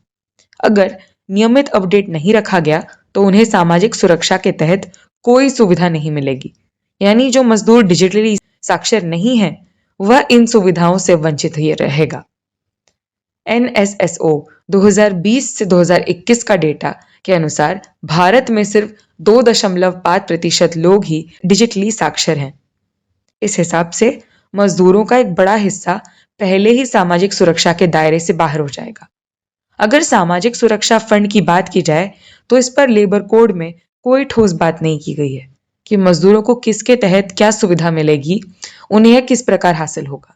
अगर नियमित अपडेट नहीं रखा गया तो उन्हें सामाजिक सुरक्षा के तहत कोई सुविधा नहीं मिलेगी, यानी जो मजदूर डिजिटली साक्षर नहीं है वह इन सुविधाओं से वंचित ही रहेगा। NSSO 2020 से 2021 का डेटा के अनुसार भारत में सिर्फ 2.5% लोग ही डिजिटली साक्षर हैं। इस हिसाब से मजदूरों का एक बड़ा हिस्सा पहले ही सामाजिक सुरक्षा के दायरे से बाहर हो जाएगा। अगर सामाजिक सुरक्षा फंड की बात की जाए तो इस पर लेबर कोड में कोई ठोस बात नहीं की गई है कि मजदूरों को किसके तहत क्या सुविधा मिलेगी, उन्हें यह किस प्रकार हासिल होगा।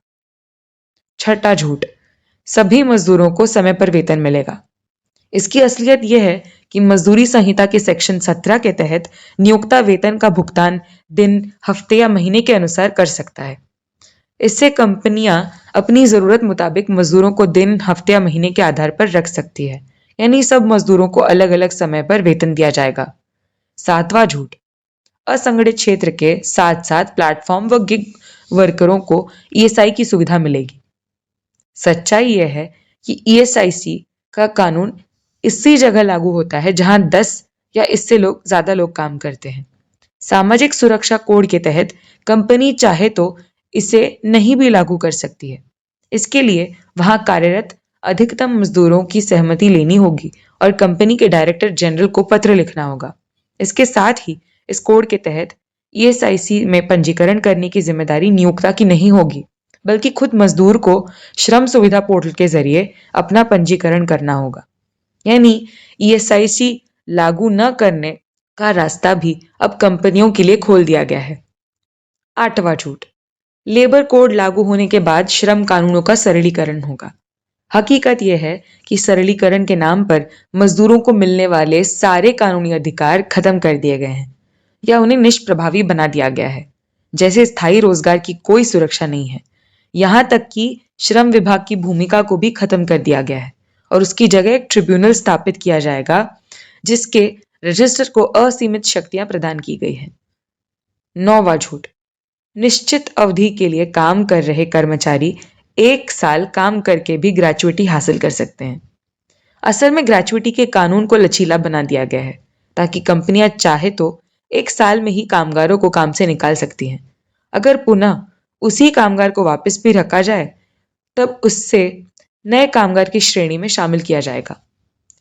छठा झूठ, सभी मजदूरों को समय पर वेतन मिलेगा। इसकी असलियत यह है कि मजदूरी संहिता के सेक्शन 17 के तहत नियोक्ता वेतन का भुगतान दिन, हफ्ते या महीने के अनुसार कर सकता है। इससे कंपनियां अपनी जरूरत मुताबिक मजदूरों को दिन, हफ्ते या महीने के आधार पर रख सकती है, यानी सब मजदूरों को अलग अलग समय पर वेतन दिया जाएगा। सातवां झूठ, असंगठित क्षेत्र के साथ साथ प्लेटफॉर्म व गिग वर्करों को ईएसआई की सुविधा मिलेगी। सच्चाई यह है कि ईएसआईसी का कानून इसी जगह लागू होता है जहां 10 या इससे ज्यादा लोग काम करते हैं। सामाजिक सुरक्षा कोड के तहत कंपनी चाहे तो इसे नहीं भी लागू कर सकती है। इसके लिए वहां कार्यरत अधिकतम मजदूरों की सहमति लेनी होगी और कंपनी के डायरेक्टर जनरल को पत्र लिखना होगा। इसके साथ ही इस कोड के तहत ईएसआईसी में पंजीकरण करने की जिम्मेदारी नियोक्ता की नहीं होगी, बल्कि खुद मजदूर को श्रम सुविधा पोर्टल के जरिए अपना पंजीकरण करना होगा। यानी ईएसआईसी लागू न करने का रास्ता भी अब कंपनियों के लिए खोल दिया गया है। आठवां झूठ, लेबर कोड लागू होने के बाद श्रम कानूनों का सरलीकरण होगा। हकीकत यह है कि सरलीकरण के नाम पर मजदूरों को मिलने वाले सारे कानूनी अधिकार खत्म कर दिए गए हैं या उन्हें निष्प्रभावी बना दिया गया है। जैसे स्थायी रोजगार की कोई सुरक्षा नहीं है। यहां तक कि श्रम विभाग की भूमिका को भी खत्म कर दिया गया है और उसकी जगह एक ट्रिब्यूनल स्थापित किया जाएगा जिसके रजिस्टर को असीमित शक्तियां प्रदान की गई है। नौवां झूठ, निश्चित अवधि के लिए काम कर रहे कर्मचारी 1 साल काम करके भी ग्रेचुइटी हासिल कर सकते हैं। असल में ग्रेचुइटी के कानून को लचीला बना दिया गया है ताकि कंपनियां चाहे तो 1 साल में ही कामगारों को काम से निकाल सकती हैं। अगर पुनः उसी कामगार को वापस भी रखा जाए तब उससे नए कामगार की श्रेणी में शामिल किया जाएगा।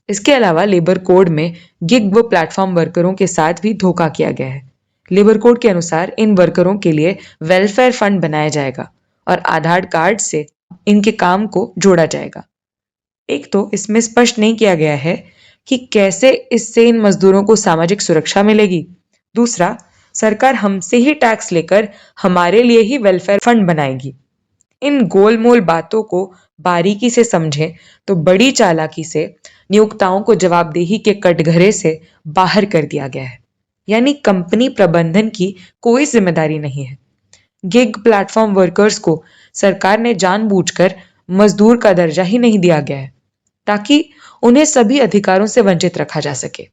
इसके अलावा लेबर कोड में गिग व प्लेटफॉर्म वर्करों के साथ भी धोखा किया गया है। लेबर कोड के अनुसार इन वर्करों के लिए वेलफेयर फंड बनाया जाएगा और आधार कार्ड से इनके काम को जोड़ा जाएगा। एक तो इसमें स्पष्ट नहीं किया गया है कि कैसे इससे इन मजदूरों को सामाजिक सुरक्षा मिलेगी। दूसरा, सरकार हमसे ही टैक्स लेकर हमारे लिए ही वेलफेयर फंड बनाएगी। इन गोलमोल बातों को बारीकी से समझें तो बड़ी चालाकी से नियोक्ताओं को जवाबदेही के कटघरे से बाहर कर दिया गया है, यानी कंपनी प्रबंधन की कोई जिम्मेदारी नहीं है। गिग प्लेटफॉर्म वर्कर्स को सरकार ने जानबूझकर मजदूर का दर्जा ही नहीं दिया गया है ताकि उन्हें सभी अधिकारों से वंचित रखा जा सके,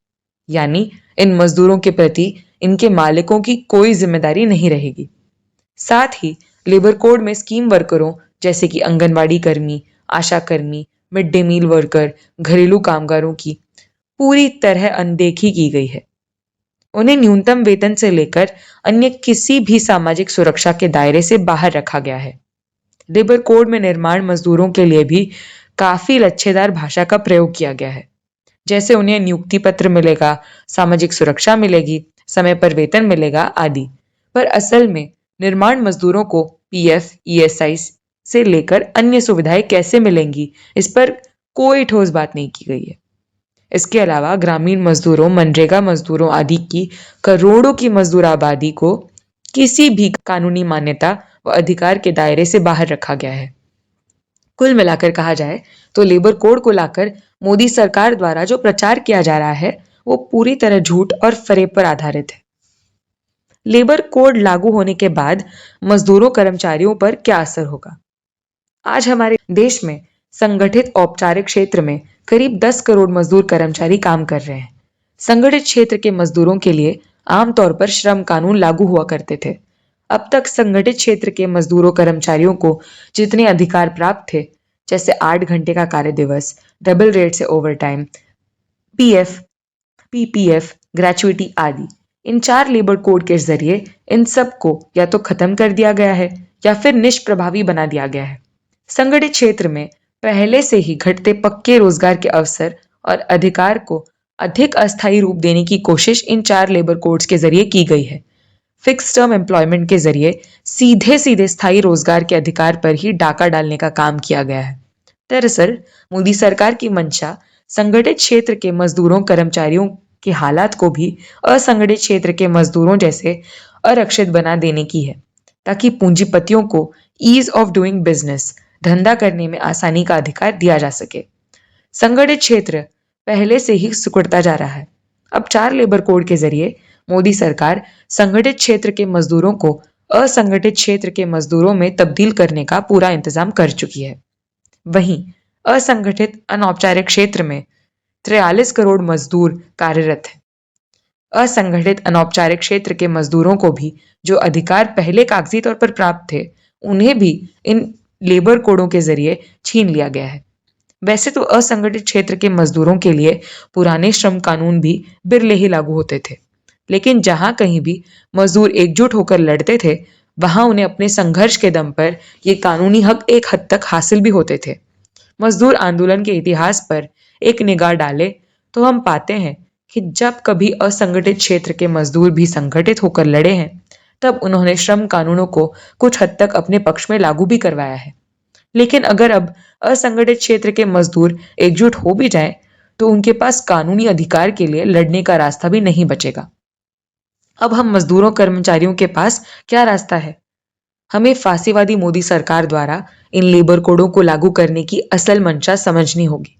यानी इन मजदूरों के प्रति इनके मालिकों की कोई जिम्मेदारी नहीं रहेगी। साथ ही लेबर कोड में स्कीम वर्करों जैसे कि आंगनबाड़ी कर्मी, आशा कर्मी, मिड डे मील वर्कर, घरेलू कामगारों की पूरी तरह अनदेखी की गई है। उन्हें न्यूनतम वेतन से लेकर अन्य किसी भी सामाजिक सुरक्षा के दायरे से बाहर रखा गया है। लेबर कोड में निर्माण मजदूरों के लिए भी काफी लच्छेदार भाषा का प्रयोग किया गया है, जैसे उन्हें नियुक्ति पत्र मिलेगा, सामाजिक सुरक्षा मिलेगी, समय पर वेतन मिलेगा आदि। पर असल में निर्माण मजदूरों को पीएफ, ईएसआई से लेकर अन्य सुविधाएं कैसे मिलेंगी, इस पर कोई ठोस बात नहीं की गई है। इसके अलावा ग्रामीण मजदूरों, मनरेगा मजदूरों आदि की करोड़ों की मजदूर आबादी को किसी भी कानूनी मान्यता व अधिकार के दायरे से बाहर रखा गया है। कुल मिलाकर कहा जाए तो लेबर कोड को लाकर मोदी सरकार द्वारा जो प्रचार किया जा रहा है वो पूरी तरह झूठ और फरेब पर आधारित है। लेबर कोड लागू होने के बाद मजदूरों कर्मचारियों पर क्या असर होगा? आज हमारे देश में संगठित औपचारिक क्षेत्र में करीब 10 करोड़ मजदूर कर्मचारी काम कर रहे हैं। संगठित क्षेत्र के मजदूरों के लिए आमतौर पर श्रम कानून लागू हुआ करते थे। अब तक संगठित क्षेत्र के मजदूरों कर्मचारियों को जितने अधिकार प्राप्त थे, जैसे 8 घंटे का कार्य दिवस, डबल रेट से ओवरटाइम, पीएफ, पीपीएफ, ग्रेचुइटी आदि, इन 4 लेबर कोड के जरिए इन सब को या तो खत्म कर दिया गया है या फिर निष्प्रभावी बना दिया गया है। संगठित क्षेत्र में पहले से ही घटते पक्के रोजगार के अवसर और अधिकार को अधिक अस्थायी रूप देने की कोशिश इन 4 लेबर कोड्स के जरिए की गई है। फिक्स टर्म एम्प्लॉयमेंट के जरिए सीधे सीधे स्थायी रोजगार के अधिकार पर ही डाका डालने का काम किया गया है। दरअसल मोदी सरकार की मंशा संगठित क्षेत्र के मजदूरों कर्मचारियों के हालात को भी असंगठित क्षेत्र के मजदूरों जैसे आरक्षित बना देने की है, ताकि पूंजीपतियों को ईज ऑफ डूइंग बिजनेस धंधा करने में आसानी का अधिकार दिया जा सके। संगठित क्षेत्र पहले से ही सिकुड़ता जा रहा है। अब 4 लेबर कोड के जरिए मोदी सरकार संगठित क्षेत्र के मजदूरों को असंगठित क्षेत्र के मजदूरों में तब्दील करने का पूरा इंतजाम कर चुकी है। वहीं असंगठित अनौपचारिक क्षेत्र में 43 करोड़ मजदूर कार्यरत हैं। असंगठित अनौपचारिक क्षेत्र के मजदूरों को भी जो अधिकार पहले कागजी तौर पर प्राप्त थे, उन्हें भी इन लेबर कोडों के जरिए छीन लिया गया है। वैसे तो असंगठित क्षेत्र के मजदूरों के लिए पुराने श्रम कानून भी बिरले ही लागू होते थे, लेकिन जहां कहीं भी मजदूर एकजुट होकर लड़ते थे, वहां उन्हें अपने संघर्ष के दम पर ये कानूनी हक एक हद तक हासिल भी होते थे। मजदूर आंदोलन के इतिहास पर एक निगाह डाले तो हम पाते हैं कि जब कभी असंगठित क्षेत्र के मजदूर भी संगठित होकर लड़े हैं, तब उन्होंने श्रम कानूनों को कुछ हद तक अपने पक्ष में लागू भी करवाया है। लेकिन अगर अब असंगठित क्षेत्र के मजदूर एकजुट हो भी जाएं, तो उनके पास कानूनी अधिकार के लिए लड़ने का रास्ता भी नहीं बचेगा। अब हम मजदूरों कर्मचारियों के पास क्या रास्ता है? हमें फांसीवादी मोदी सरकार द्वारा इन लेबर कोडों को लागू करने की असल मंशा समझनी होगी।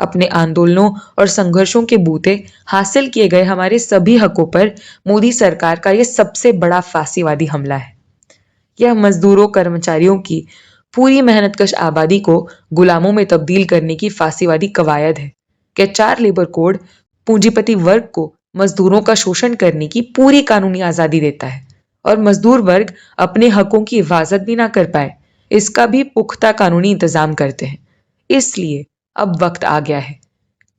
अपने आंदोलनों और संघर्षों के बूते हासिल किए गए हमारे सभी हकों पर मोदी सरकार का यह सबसे बड़ा फांसीवादी हमला है। यह मजदूरों कर्मचारियों की पूरी मेहनतकश आबादी को गुलामों में तब्दील करने की फांसीवादी कवायद है कि 4 लेबर कोड पूंजीपति वर्ग को मजदूरों का शोषण करने की पूरी कानूनी आजादी देता है और मजदूर वर्ग अपने हकों की हिफाजत भी ना कर पाए, इसका भी पुख्ता कानूनी इंतजाम करते हैं। इसलिए अब वक्त आ गया है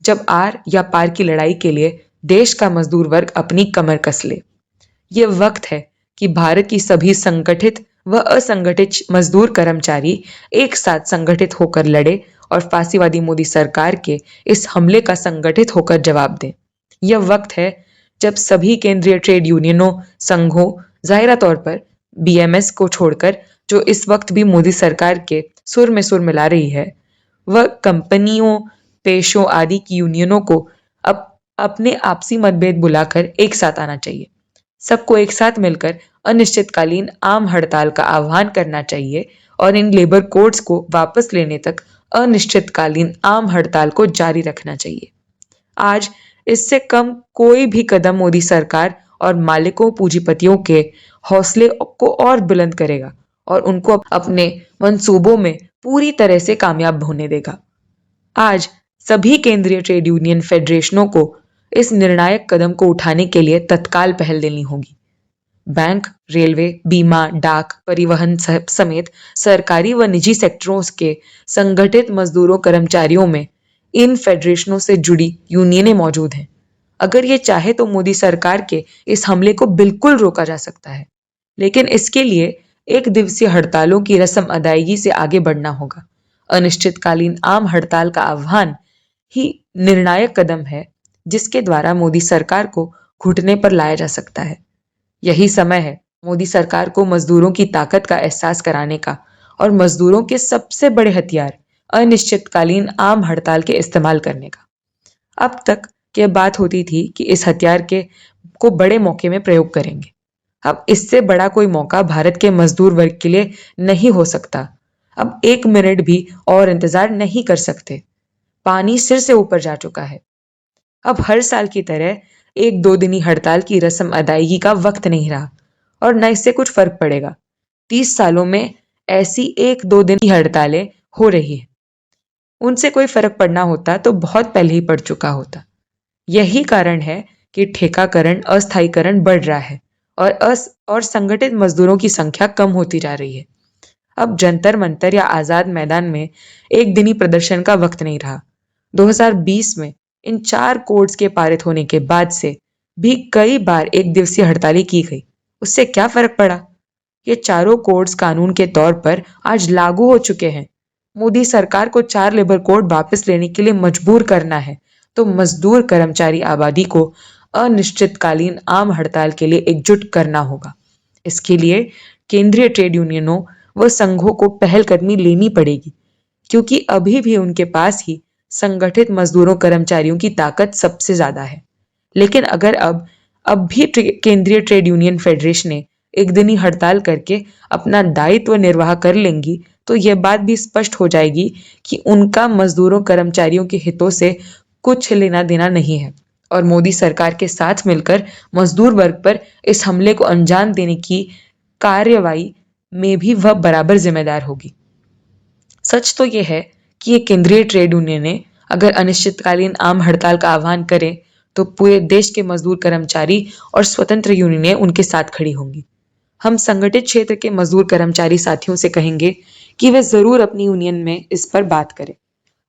जब आर या पार की लड़ाई के लिए देश का मजदूर वर्ग अपनी कमर कस ले। ये वक्त है कि भारत की सभी संगठित व असंगठित मजदूर कर्मचारी एक साथ संगठित होकर लड़े और फांसीवादी मोदी सरकार के इस हमले का संगठित होकर जवाब दें। यह वक्त है जब सभी केंद्रीय ट्रेड यूनियनों, संघों, जाहिरा तौर पर बीएमएस को छोड़कर, जो इस वक्त भी मोदी सरकार के सुर में सुर मिला रही है, वह कंपनियों, पेशों आदि की यूनियनों को अपने आपसी मतभेद बुलाकर एक साथ आना चाहिए। सबको एक साथ मिलकर अनिश्चितकालीन आम हड़ताल का आह्वान करना चाहिए और इन लेबर कोड्स को वापस लेने तक अनिश्चितकालीन आम हड़ताल को जारी रखना चाहिए। आज इससे कम कोई भी कदम मोदी सरकार और मालिकों पूंजीपतियों के हौसले को और बुलंद करेगा और उनको अपने मंसूबों में पूरी तरह से कामयाब होने देगा। आज सभी केंद्रीय ट्रेड यूनियन फेडरेशनों को इस निर्णायक कदम को उठाने के लिए तत्काल पहल देनी होगी। बैंक, रेलवे, बीमा, डाक, परिवहन समेत सरकारी व निजी सेक्टरों के संगठित मजदूरों कर्मचारियों में इन फेडरेशनों से जुड़ी यूनियनें मौजूद हैं। अगर ये चाहे तो मोदी सरकार के इस हमले को बिल्कुल रोका जा सकता है, लेकिन इसके लिए एक दिवसीय हड़तालों की रस्म अदायगी से आगे बढ़ना होगा। अनिश्चितकालीन आम हड़ताल का आह्वान ही निर्णायक कदम है जिसके द्वारा मोदी सरकार को घुटने पर लाया जा सकता है। यही समय है मोदी सरकार को मजदूरों की ताकत का एहसास कराने का और मजदूरों के सबसे बड़े हथियार अनिश्चितकालीन आम हड़ताल के इस्तेमाल करने का। अब तक यह बात होती थी कि इस हथियार के को बड़े मौके में प्रयोग करेंगे। अब इससे बड़ा कोई मौका भारत के मजदूर वर्ग के लिए नहीं हो सकता। अब 1 मिनट भी और इंतजार नहीं कर सकते। पानी सिर से ऊपर जा चुका है। अब हर साल की तरह 1-2 दिनी हड़ताल की रस्म अदायगी का वक्त नहीं रहा और न इससे कुछ फर्क पड़ेगा। 30 सालों में ऐसी 1-2 दिन की हड़तालें हो रही है। उनसे कोई फर्क पड़ना होता तो बहुत पहले ही पड़ चुका होता। यही कारण है कि ठेकाकरण, अस्थायीकरण बढ़ रहा है और संगठित मजदूरों की संख्या कम होती जा रही है। अब जंतर मंतर या आजाद मैदान में एक दिनी प्रदर्शन का वक्त नहीं रहा। 2020 में इन 4 कोड्स के पारित होने के बाद से भी कई बार एक दिवसीय हड़तालें की गई। उससे क्या फर्क पड़ा? ये चारों कोड्स कानून के तौर पर आज लागू हो चुके हैं। मोदी सरकार को 4 लेबर कोड वापस लेने के लिए मजबूर करना है तो मजदूर कर्मचारी आबादी को अनिश्चितकालीन आम हड़ताल के लिए एकजुट करना होगा। इसके लिए केंद्रीय ट्रेड यूनियनों व संघों को पहलकदमी लेनी पड़ेगी, क्योंकि अभी भी उनके पास ही संगठित मजदूरों कर्मचारियों की ताकत सबसे ज्यादा है। लेकिन अगर अब भी केंद्रीय ट्रेड यूनियन फेडरेशनें एक दिनी हड़ताल करके अपना दायित्व निर्वाह कर लेंगी तो यह बात भी स्पष्ट हो जाएगी कि उनका मजदूरों कर्मचारियों के हितों से कुछ लेना देना नहीं है और मोदी सरकार के साथ मिलकर मजदूर वर्ग पर इस हमले को अंजाम देने की कार्यवाही में भी वह बराबर जिम्मेदार होगी। सच तो यह है कि ये केंद्रीय ट्रेड यूनियनें अगर अनिश्चितकालीन आम हड़ताल का आह्वान करें तो पूरे देश के मजदूर कर्मचारी और स्वतंत्र यूनियनें उनके साथ खड़ी होंगी। हम संगठित क्षेत्र के मजदूर कर्मचारी साथियों से कहेंगे कि वे जरूर अपनी यूनियन में इस पर बात करें,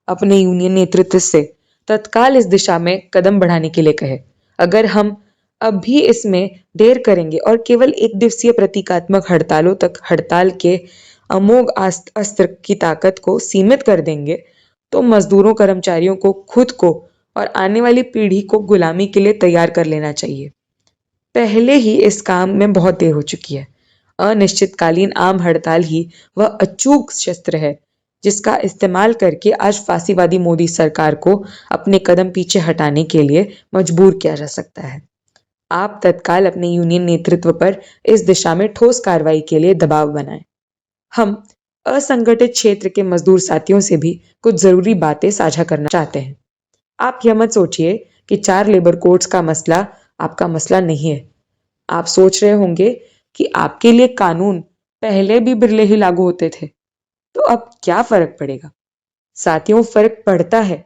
अपने यूनियन नेतृत्व से तत्काल इस दिशा में कदम बढ़ाने के लिए कहे। अगर हम अब भी इसमें देर करेंगे और केवल एक दिवसीय प्रतीकात्मक हड़तालों तक हड़ताल के अमोघ अस्त्र की ताकत को सीमित कर देंगे तो मजदूरों कर्मचारियों को खुद को और आने वाली पीढ़ी को गुलामी के लिए तैयार कर लेना चाहिए। पहले ही इस काम में बहुत देर हो चुकी है। अनिश्चितकालीन आम हड़ताल ही वह अचूक शस्त्र है जिसका इस्तेमाल करके आज फांसीवादी मोदी सरकार को अपने कदम पीछे हटाने के लिए मजबूर किया जा सकता है। आप तत्काल अपने यूनियन नेतृत्व पर इस दिशा में ठोस कार्रवाई के लिए दबाव बनाएं। हम असंगठित क्षेत्र के मजदूर साथियों से भी कुछ जरूरी बातें साझा करना चाहते हैं। आप यह मत सोचिए कि 4 लेबर कोड्स का मसला आपका मसला नहीं है। आप सोच रहे होंगे कि आपके लिए कानून पहले भी बिरले ही लागू होते थे, तो अब क्या फर्क पड़ेगा? साथियों, फर्क पड़ता है।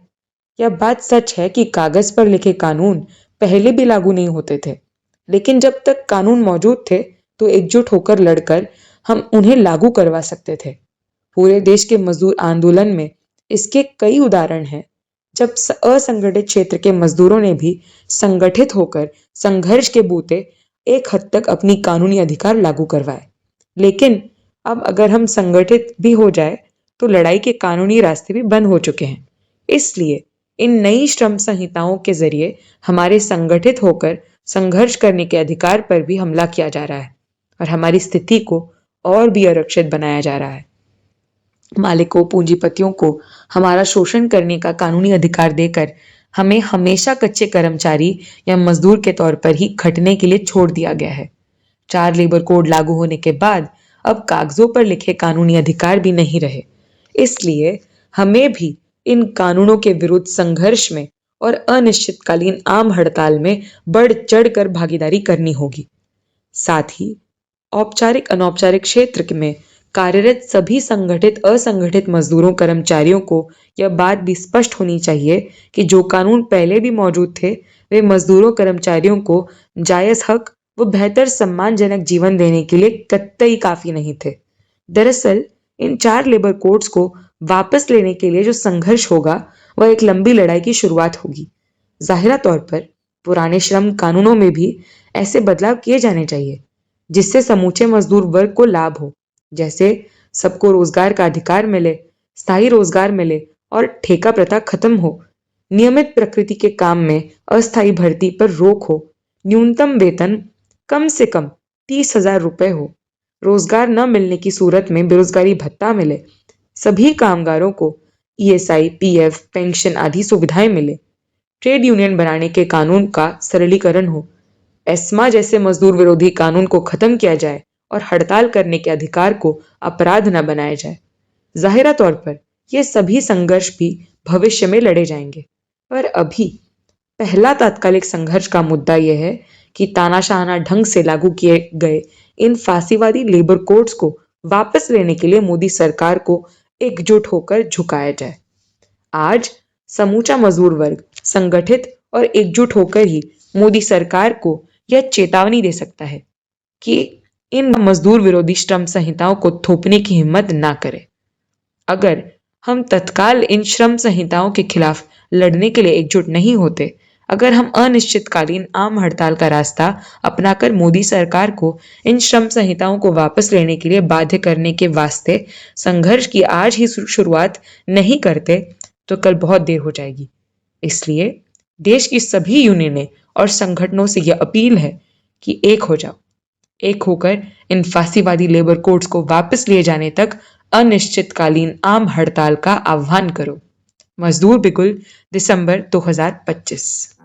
यह बात सच है कि कागज पर लिखे कानून पहले भी लागू नहीं होते थे, लेकिन जब तक कानून मौजूद थे तो एकजुट होकर लड़कर हम उन्हें लागू करवा सकते थे। पूरे देश के मजदूर आंदोलन में इसके कई उदाहरण हैं जब असंगठित क्षेत्र के मजदूरों ने भी संगठित होकर संघर्ष के बूते एक हद तक अपनी कानूनी अधिकार लागू करवाए। लेकिन अब अगर हम संगठित भी हो जाए तो लड़ाई के कानूनी रास्ते भी बंद हो चुके हैं। इसलिए इन नई श्रम संहिताओं के जरिए हमारे संगठित होकर संघर्ष करने के अधिकार पर भी हमला किया जा रहा है और हमारी स्थिति को और भी आरक्षित बनाया जा रहा है। मालिकों, पूंजीपतियों को हमारा शोषण करने का कानूनी अधिकार देकर हमें हमेशा कच्चे कर्मचारी या मजदूर के तौर पर ही खटने के लिए छोड़ दिया गया है। 4 लेबर कोड लागू होने के बाद अब कागजों पर लिखे कानूनी अधिकार भी नहीं रहे। इसलिए हमें भी इन कानूनों के विरुद्ध संघर्ष में और अनिश्चितकालीन आम हड़ताल में बढ़ चढ़कर भागीदारी करनी होगी। साथ ही औपचारिक अनौपचारिक क्षेत्र में कार्यरत सभी संगठित असंगठित मजदूरों कर्मचारियों को यह बात भी स्पष्ट होनी चाहिए कि जो कानून पहले भी मौजूद थे वे मजदूरों कर्मचारियों को जायज हक व बेहतर सम्मानजनक जीवन देने के लिए कतई काफी नहीं थे। दरअसल इन 4 लेबर कोड्स को वापस लेने के लिए जो संघर्ष होगा वह एक लंबी लड़ाई की शुरुआत होगी। जाहिरा तौर पर पुराने श्रम कानूनों में भी ऐसे बदलाव किए जाने चाहिए जिससे समूचे मजदूर वर्ग को लाभ हो, जैसे सबको रोजगार का अधिकार मिले, स्थायी रोजगार मिले और ठेका प्रथा खत्म हो, नियमित प्रकृति के काम में अस्थायी भर्ती पर रोक हो, न्यूनतम वेतन कम से कम 30,000 रुपए हो, रोजगार न मिलने की सूरत में बेरोजगारी भत्ता मिले, सभी कामगारों को ईएसआई, पीएफ, पेंशन आदि सुविधाएं मिले, ट्रेड यूनियन बनाने के कानून का सरलीकरण हो, एस्मा जैसे मजदूर विरोधी कानून को खत्म किया जाए और हड़ताल करने के अधिकार को अपराध न बनाया जाए। जाहिरा तौर पर ये सभी संघर्ष भी भविष्य में लड़े जाएंगे, पर अभी पहला तात्कालिक संघर्ष का मुद्दा यह है कि तानाशाहाना ढंग से लागू किए गए इन फांसीवादी लेबर कोड्स को वापस लेने के लिए मोदी सरकार को एकजुट होकर झुकाया जाए। आज समूचा मजदूर वर्ग संगठित और एकजुट होकर ही मोदी सरकार को यह चेतावनी दे सकता है कि इन मजदूर विरोधी श्रम संहिताओं को थोपने की हिम्मत ना करे। अगर हम तत्काल इन श्रम संहिताओं के खिलाफ लड़ने के लिए एकजुट नहीं होते, अगर हम अनिश्चितकालीन आम हड़ताल का रास्ता अपनाकर मोदी सरकार को इन श्रम संहिताओं को वापस लेने के लिए बाध्य करने के वास्ते संघर्ष की आज ही शुरुआत नहीं करते तो कल बहुत देर हो जाएगी। इसलिए देश की सभी यूनियनें और संगठनों से यह अपील है कि एक हो जाओ, एक होकर इन फांसीवादी लेबर कोड्स को वापस लिए जाने तक अनिश्चितकालीन आम हड़ताल का आह्वान करो। मजदूर बिगुल, दिसंबर 2025।